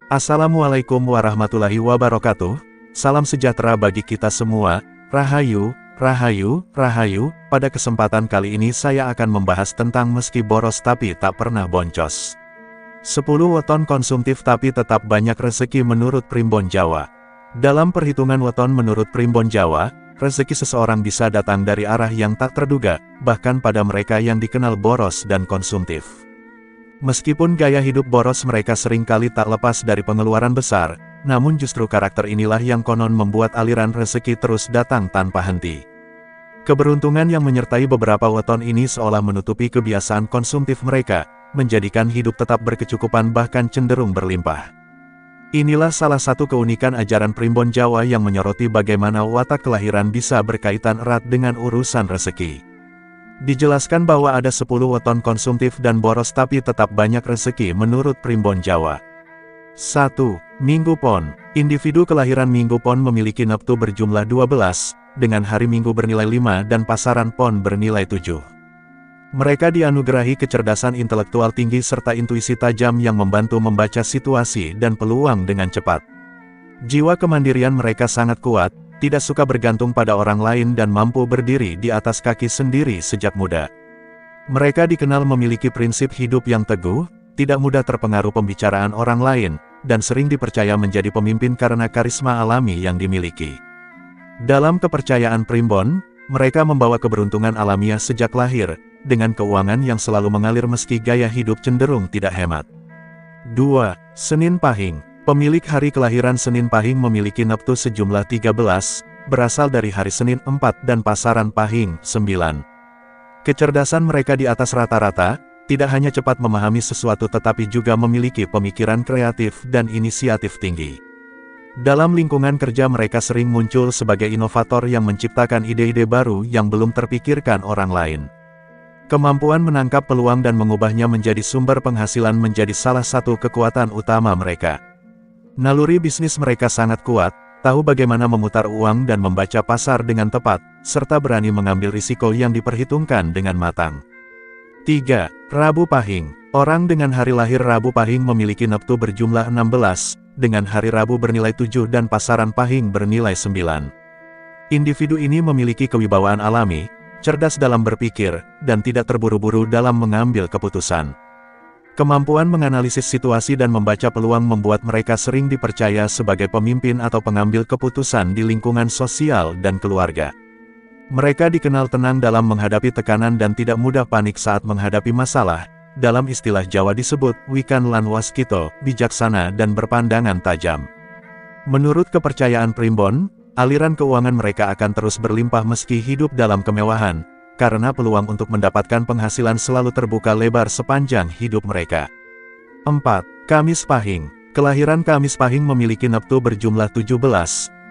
Assalamualaikum warahmatullahi wabarakatuh. Salam sejahtera bagi kita semua. Rahayu, rahayu, rahayu. Pada kesempatan kali ini saya akan membahas tentang meski boros tapi tak pernah boncos. 10 weton konsumtif tapi tetap banyak rezeki menurut Primbon Jawa. Dalam perhitungan weton menurut Primbon Jawa, rezeki seseorang bisa datang dari arah yang tak terduga, bahkan pada mereka yang dikenal boros dan konsumtif. Meskipun gaya hidup boros mereka seringkali tak lepas dari pengeluaran besar, namun justru karakter inilah yang konon membuat aliran rezeki terus datang tanpa henti. Keberuntungan yang menyertai beberapa weton ini seolah menutupi kebiasaan konsumtif mereka, menjadikan hidup tetap berkecukupan bahkan cenderung berlimpah. Inilah salah satu keunikan ajaran Primbon Jawa yang menyoroti bagaimana watak kelahiran bisa berkaitan erat dengan urusan rezeki. Dijelaskan bahwa ada 10 weton konsumtif dan boros tapi tetap banyak rezeki menurut Primbon Jawa. 1. Minggu Pon. Individu kelahiran Minggu Pon memiliki neptu berjumlah 12, dengan hari Minggu bernilai 5 dan pasaran Pon bernilai 7. Mereka dianugerahi kecerdasan intelektual tinggi serta intuisi tajam yang membantu membaca situasi dan peluang dengan cepat. Jiwa kemandirian mereka sangat kuat, tidak suka bergantung pada orang lain dan mampu berdiri di atas kaki sendiri sejak muda. Mereka dikenal memiliki prinsip hidup yang teguh, tidak mudah terpengaruh pembicaraan orang lain, dan sering dipercaya menjadi pemimpin karena karisma alami yang dimiliki. Dalam kepercayaan Primbon, mereka membawa keberuntungan alamiah sejak lahir, dengan keuangan yang selalu mengalir meski gaya hidup cenderung tidak hemat. 2. Senin Pahing. Pemilik hari kelahiran Senin Pahing memiliki neptu sejumlah 13, berasal dari hari Senin 4 dan pasaran Pahing 9. Kecerdasan mereka di atas rata-rata, tidak hanya cepat memahami sesuatu tetapi juga memiliki pemikiran kreatif dan inisiatif tinggi. Dalam lingkungan kerja mereka sering muncul sebagai inovator yang menciptakan ide-ide baru yang belum terpikirkan orang lain. Kemampuan menangkap peluang dan mengubahnya menjadi sumber penghasilan menjadi salah satu kekuatan utama mereka. Naluri bisnis mereka sangat kuat, tahu bagaimana memutar uang dan membaca pasar dengan tepat, serta berani mengambil risiko yang diperhitungkan dengan matang. 3. Rabu Pahing. Orang dengan hari lahir Rabu Pahing memiliki neptu berjumlah 16, dengan hari Rabu bernilai 7 dan pasaran Pahing bernilai 9. Individu ini memiliki kewibawaan alami, cerdas dalam berpikir, dan tidak terburu-buru dalam mengambil keputusan. Kemampuan menganalisis situasi dan membaca peluang membuat mereka sering dipercaya sebagai pemimpin atau pengambil keputusan di lingkungan sosial dan keluarga. Mereka dikenal tenang dalam menghadapi tekanan dan tidak mudah panik saat menghadapi masalah. Dalam istilah Jawa disebut, wikan lan waskito, bijaksana dan berpandangan tajam. Menurut kepercayaan Primbon, aliran keuangan mereka akan terus berlimpah meski hidup dalam kemewahan, karena peluang untuk mendapatkan penghasilan selalu terbuka lebar sepanjang hidup mereka. 4. Kamis Pahing. Kelahiran Kamis Pahing memiliki neptu berjumlah 17,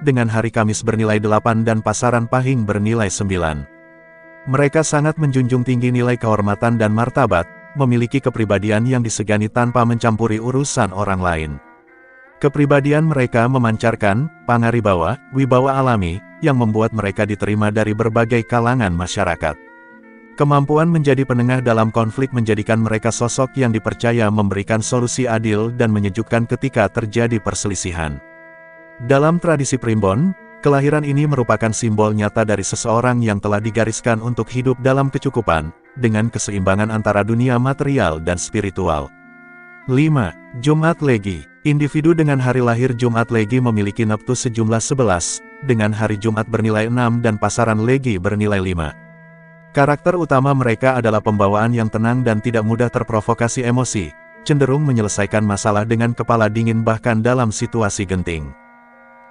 dengan hari Kamis bernilai 8 dan pasaran Pahing bernilai 9. Mereka sangat menjunjung tinggi nilai kehormatan dan martabat, memiliki kepribadian yang disegani tanpa mencampuri urusan orang lain. Kepribadian mereka memancarkan pangaribawa, wibawa alami, yang membuat mereka diterima dari berbagai kalangan masyarakat. Kemampuan menjadi penengah dalam konflik menjadikan mereka sosok yang dipercaya memberikan solusi adil dan menyejukkan ketika terjadi perselisihan. Dalam tradisi Primbon, kelahiran ini merupakan simbol nyata dari seseorang yang telah digariskan untuk hidup dalam kecukupan, dengan keseimbangan antara dunia material dan spiritual. 5. Jumat Legi. Individu dengan hari lahir Jumat Legi memiliki neptu sejumlah 11, dengan hari Jumat bernilai 6 dan pasaran Legi bernilai 5. Karakter utama mereka adalah pembawaan yang tenang dan tidak mudah terprovokasi emosi, cenderung menyelesaikan masalah dengan kepala dingin bahkan dalam situasi genting.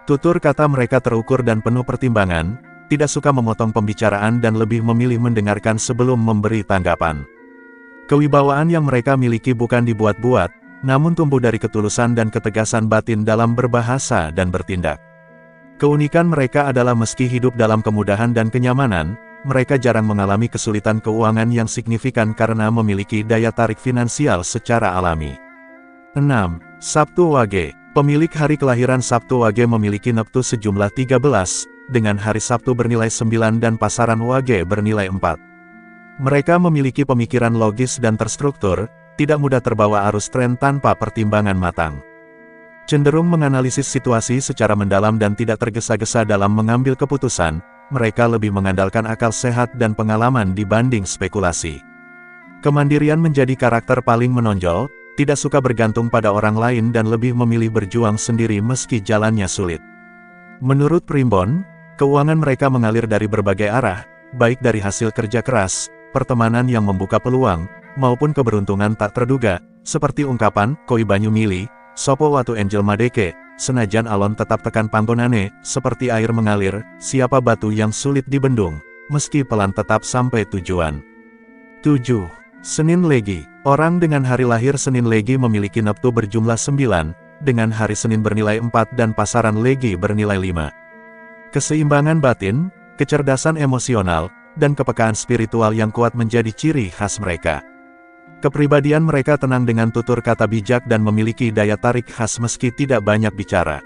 Tutur kata mereka terukur dan penuh pertimbangan, tidak suka memotong pembicaraan dan lebih memilih mendengarkan sebelum memberi tanggapan. Kewibawaan yang mereka miliki bukan dibuat-buat, namun tumbuh dari ketulusan dan ketegasan batin dalam berbahasa dan bertindak. Keunikan mereka adalah meski hidup dalam kemudahan dan kenyamanan, mereka jarang mengalami kesulitan keuangan yang signifikan karena memiliki daya tarik finansial secara alami. 6. Sabtu Wage. Pemilik hari kelahiran Sabtu Wage memiliki neptu sejumlah 13, dengan hari Sabtu bernilai 9 dan pasaran Wage bernilai 4. Mereka memiliki pemikiran logis dan terstruktur, tidak mudah terbawa arus tren tanpa pertimbangan matang. Cenderung menganalisis situasi secara mendalam dan tidak tergesa-gesa dalam mengambil keputusan, mereka lebih mengandalkan akal sehat dan pengalaman dibanding spekulasi. Kemandirian menjadi karakter paling menonjol, tidak suka bergantung pada orang lain dan lebih memilih berjuang sendiri meski jalannya sulit. Menurut Primbon, keuangan mereka mengalir dari berbagai arah, baik dari hasil kerja keras, pertemanan yang membuka peluang, maupun keberuntungan tak terduga, seperti ungkapan Koi Banyu Mili, Sopo Watu Angel Madeke, senajan alon tetap tekan panggonane, seperti air mengalir, siapa batu yang sulit dibendung, meski pelan tetap sampai tujuan. 7. Senin Legi. Orang dengan hari lahir Senin Legi memiliki neptu berjumlah 9, dengan hari Senin bernilai 4 dan pasaran Legi bernilai 5. Keseimbangan batin, kecerdasan emosional, dan kepekaan spiritual yang kuat menjadi ciri khas mereka. Kepribadian mereka tenang dengan tutur kata bijak dan memiliki daya tarik khas meski tidak banyak bicara.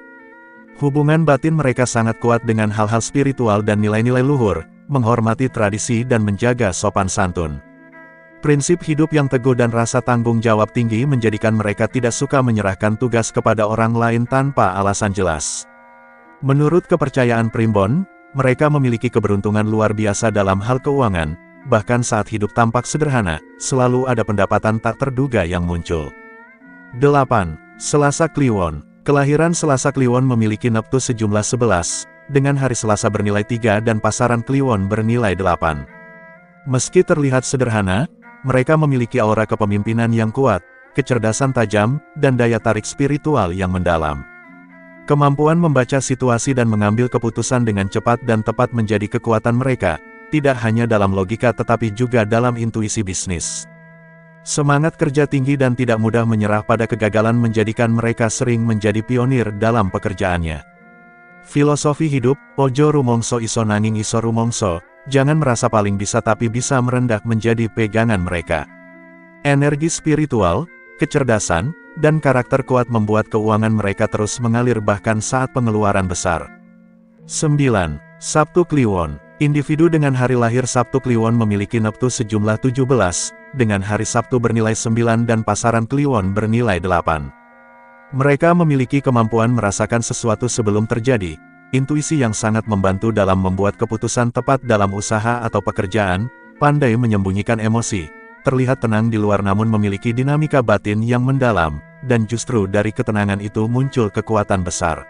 Hubungan batin mereka sangat kuat dengan hal-hal spiritual dan nilai-nilai luhur, menghormati tradisi dan menjaga sopan santun. Prinsip hidup yang teguh dan rasa tanggung jawab tinggi menjadikan mereka tidak suka menyerahkan tugas kepada orang lain tanpa alasan jelas. Menurut kepercayaan Primbon, mereka memiliki keberuntungan luar biasa dalam hal keuangan. Bahkan saat hidup tampak sederhana, selalu ada pendapatan tak terduga yang muncul. 8. Selasa Kliwon. Kelahiran Selasa Kliwon memiliki neptu sejumlah 11, dengan hari Selasa bernilai 3 dan pasaran Kliwon bernilai 8. Meski terlihat sederhana, mereka memiliki aura kepemimpinan yang kuat, kecerdasan tajam, dan daya tarik spiritual yang mendalam. Kemampuan membaca situasi dan mengambil keputusan dengan cepat dan tepat menjadi kekuatan mereka, tidak hanya dalam logika tetapi juga dalam intuisi bisnis. Semangat kerja tinggi dan tidak mudah menyerah pada kegagalan menjadikan mereka sering menjadi pionir dalam pekerjaannya. Filosofi hidup, ojo rumongso iso nanging iso rumongso, jangan merasa paling bisa tapi bisa merendah menjadi pegangan mereka. Energi spiritual, kecerdasan, dan karakter kuat membuat keuangan mereka terus mengalir bahkan saat pengeluaran besar. 9. Sabtu Kliwon. Individu dengan hari lahir Sabtu Kliwon memiliki neptu sejumlah 17, dengan hari Sabtu bernilai 9 dan pasaran Kliwon bernilai 8. Mereka memiliki kemampuan merasakan sesuatu sebelum terjadi, intuisi yang sangat membantu dalam membuat keputusan tepat dalam usaha atau pekerjaan, pandai menyembunyikan emosi, terlihat tenang di luar namun memiliki dinamika batin yang mendalam, dan justru dari ketenangan itu muncul kekuatan besar.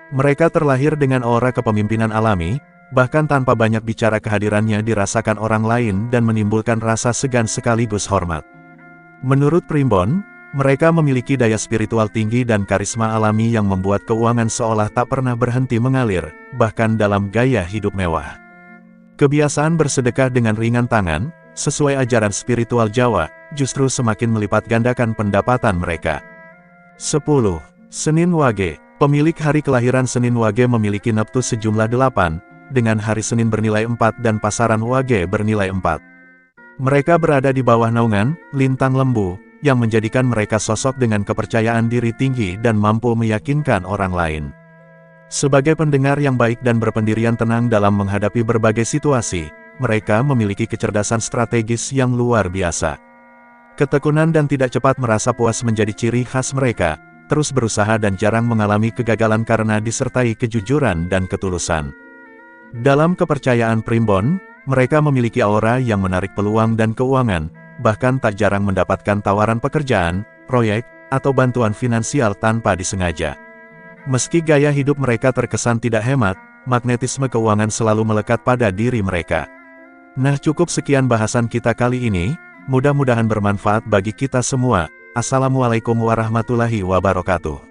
Mereka terlahir dengan aura kepemimpinan alami, bahkan tanpa banyak bicara kehadirannya dirasakan orang lain dan menimbulkan rasa segan sekaligus hormat. Menurut Primbon, mereka memiliki daya spiritual tinggi dan karisma alami yang membuat keuangan seolah tak pernah berhenti mengalir, bahkan dalam gaya hidup mewah. Kebiasaan bersedekah dengan ringan tangan, sesuai ajaran spiritual Jawa, justru semakin melipat gandakan pendapatan mereka. 10. Senin Wage. Pemilik hari kelahiran Senin Wage memiliki neptu sejumlah 8, dengan hari Senin bernilai 4 dan pasaran Wage bernilai 4. Mereka berada di bawah naungan, Lintang Lembu, yang menjadikan mereka sosok dengan kepercayaan diri tinggi dan mampu meyakinkan orang lain. Sebagai pendengar yang baik dan berpendirian tenang dalam menghadapi berbagai situasi, mereka memiliki kecerdasan strategis yang luar biasa. Ketekunan dan tidak cepat merasa puas menjadi ciri khas mereka, terus berusaha dan jarang mengalami kegagalan karena disertai kejujuran dan ketulusan. Dalam kepercayaan Primbon, mereka memiliki aura yang menarik peluang dan keuangan, bahkan tak jarang mendapatkan tawaran pekerjaan, proyek, atau bantuan finansial tanpa disengaja. Meski gaya hidup mereka terkesan tidak hemat, magnetisme keuangan selalu melekat pada diri mereka. Nah, cukup sekian bahasan kita kali ini, mudah-mudahan bermanfaat bagi kita semua. Assalamualaikum warahmatullahi wabarakatuh.